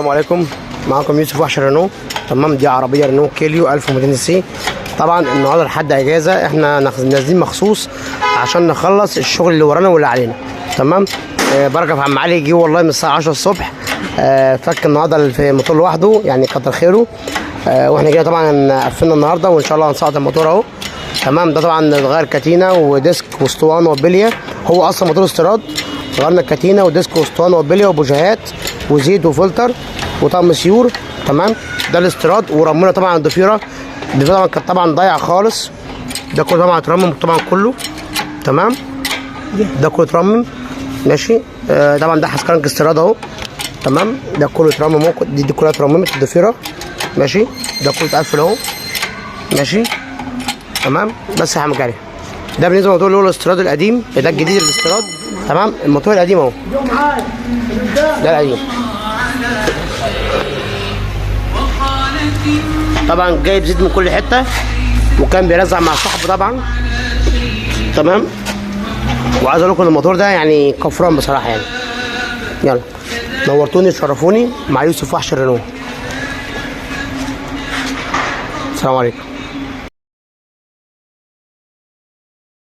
السلام عليكم، معكم يوسف وحش رينو. تمام، دي عربيه رينو كيليو 1200 سي. طبعا النهارده لحد اجازه، احنا نازلين مخصوص عشان نخلص الشغل اللي ورانا واللي علينا. تمام. بركه في عم علي جه والله من الساعه 10 الصبح. فك النهارده في الموتور لوحده، يعني كتر خيره. واحنا كده طبعا قفلنا النهارده، وان شاء الله هنسقط الموتور اهو. تمام. ده طبعا اتغير كاتينا وديسك واسطوانه وبليه، هو اصلا موتور استيراد. غيرنا الكاتينا وديسك واسطوانه وبليه وبوجهات وزيت وفلتر وطقم سيور. تمام. ده الاستيراد. ورمينا طبعا الضفيره طبعا كانت طبعا ضايعه خالص. ده كله طبعا اترمم طبعا كله. تمام. ده كله اترمم. ماشي. طبعا ده حسكرنك استيراد اهو. تمام. ده كله اترمم اهو. دي كلها اترممت الضفيره. ماشي. ده كله اتقفل اهو. ماشي. تمام. بس يا حمد علي، ده بالنسبه للموتور اللي هو الاستيراد القديم. ده الجديد الاستيراد. تمام. الموتور القديم اهو، ده القديم. طبعا جايب زيت من كل حته، وكان بيرزع مع صاحبه طبعا. تمام. وعايز اقول لكم الموتور ده يعني كفران بصراحه يعني. يلا، نورتوني شرفوني مع يوسف وحش رينو. السلام عليكم.